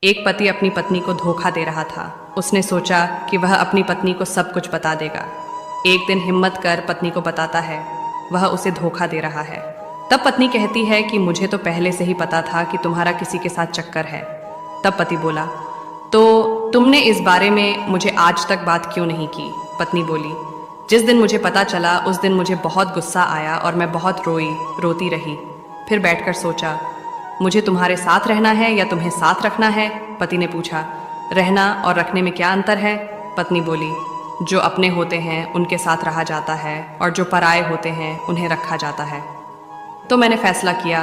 एक पति अपनी पत्नी को धोखा दे रहा था। उसने सोचा कि वह अपनी पत्नी को सब कुछ बता देगा। एक दिन हिम्मत कर पत्नी को बताता है वह उसे धोखा दे रहा है। तब पत्नी कहती है कि मुझे तो पहले से ही पता था कि तुम्हारा किसी के साथ चक्कर है। तब पति बोला, तो तुमने इस बारे में मुझे आज तक बात क्यों नहीं की? पत्नी बोली, जिस दिन मुझे पता चला उस दिन मुझे बहुत गुस्सा आया और मैं बहुत रोती रही। फिर बैठकर सोचा, मुझे तुम्हारे साथ रहना है या तुम्हें साथ रखना है? पति ने पूछा। रहना और रखने में क्या अंतर है? पत्नी बोली, जो अपने होते हैं उनके साथ रहा जाता है और जो पराये होते हैं उन्हें रखा जाता है। तो मैंने फैसला किया,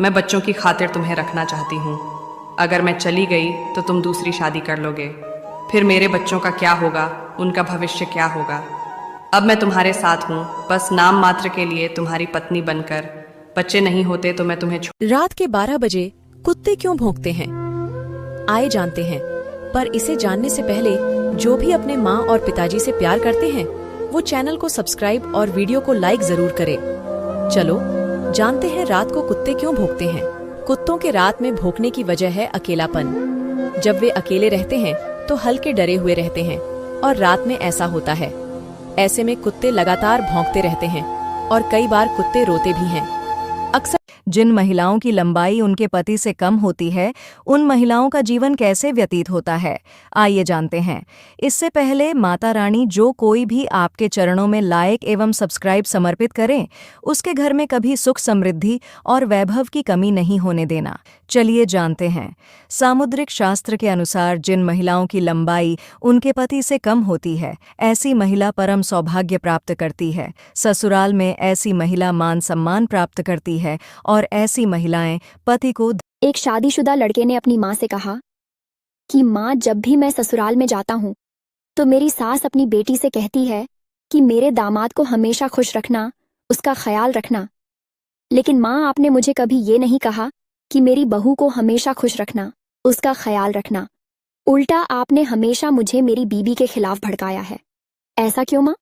मैं बच्चों की खातिर तुम्हें रखना चाहती हूँ। अगर मैं चली गई तो तुम दूसरी शादी कर लोगे, फिर मेरे बच्चों का क्या होगा? उनका भविष्य क्या होगा? अब मैं तुम्हारे साथ हूँ, बस नाम मात्र के लिए तुम्हारी पत्नी बनकर। बच्चे नहीं होते तो मैं तुम्हें रात के 12 बजे कुत्ते क्यों भौंकते हैं? आए जानते हैं, पर इसे जानने से पहले जो भी अपने माँ और पिताजी से प्यार करते हैं वो चैनल को सब्सक्राइब और वीडियो को लाइक जरूर करें। चलो जानते हैं रात को कुत्ते क्यों भौंकते हैं। कुत्तों के रात में भौंकने की वजह है अकेलापन। जब वे अकेले रहते हैं तो हल्के डरे हुए रहते हैं और रात में ऐसा होता है। ऐसे में कुत्ते लगातार भौंकते रहते हैं और कई बार कुत्ते रोते भी हैं। अक्सर जिन महिलाओं की लंबाई उनके पति से कम होती है उन महिलाओं का जीवन कैसे व्यतीत होता है, आइए जानते हैं। इससे पहले माता रानी जो कोई भी आपके चरणों में लाइक एवं सब्सक्राइब समर्पित करें उसके घर में कभी सुख समृद्धि और वैभव की कमी नहीं होने देना। चलिए जानते हैं। सामुद्रिक शास्त्र के अनुसार जिन महिलाओं की लंबाई उनके पति से कम होती है ऐसी महिला परम सौभाग्य प्राप्त करती है। ससुराल में ऐसी महिला मान सम्मान प्राप्त करती है और ऐसी महिलाएं पति को। एक शादीशुदा लड़के ने अपनी माँ से कहा कि माँ, जब भी मैं ससुराल में जाता हूँ तो मेरी सास अपनी बेटी से कहती है कि मेरे दामाद को हमेशा खुश रखना, उसका ख्याल रखना। लेकिन माँ, आपने मुझे कभी ये नहीं कहा कि मेरी बहू को हमेशा खुश रखना, उसका ख्याल रखना। उल्टा आपने हमेशा मुझे मेरी बीबी के खिलाफ भड़काया है। ऐसा क्यों माँ?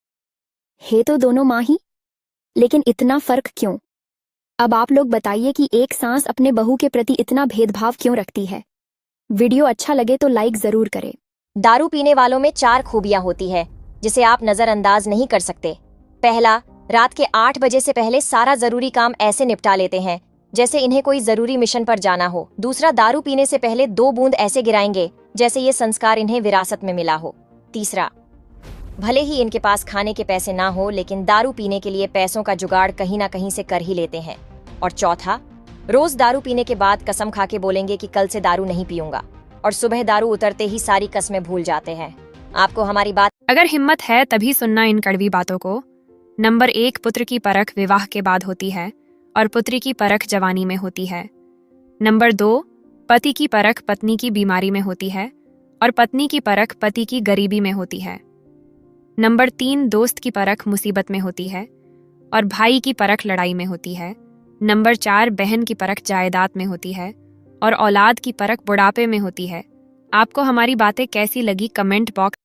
है तो दोनों माँ ही, लेकिन इतना फर्क क्यों? अब आप लोग बताइए कि एक सास अपने बहू के प्रति इतना भेदभाव क्यों रखती है। वीडियो अच्छा लगे तो लाइक जरूर करें। दारू पीने वालों में 4 खूबियां होती है जिसे आप नजरअंदाज नहीं कर सकते। पहला, रात के 8 बजे से पहले सारा जरूरी काम ऐसे निपटा लेते हैं जैसे इन्हें कोई जरूरी मिशन पर जाना हो। दूसरा, दारू पीने से पहले 2 बूंद ऐसे गिराएंगे जैसे ये संस्कार इन्हें विरासत में मिला हो। तीसरा, भले ही इनके पास खाने के पैसे ना हो लेकिन दारू पीने के लिए पैसों का जुगाड़ कहीं ना कहीं से कर ही लेते हैं। और चौथा, रोज दारू पीने के बाद कसम खा के बोलेंगे कि कल से दारू नहीं पीऊंगा और सुबह दारू उतरते ही सारी कस्में भूल जाते हैं। आपको हमारी बात अगर हिम्मत है तभी सुनना इन कड़वी बातों को। नंबर 1, पुत्र की परख विवाह के बाद होती है और पुत्री की परख जवानी में होती है। नंबर 2, पति की परख पत्नी की बीमारी में होती है और पत्नी की परख पति की गरीबी में होती है। नंबर 3, दोस्त की परख मुसीबत में होती है और भाई की परख लड़ाई में होती है। नंबर 4, बहन की परख जायदाद में होती है और औलाद की परख बुढ़ापे में होती है। आपको हमारी बातें कैसी लगी कमेंट बॉक्स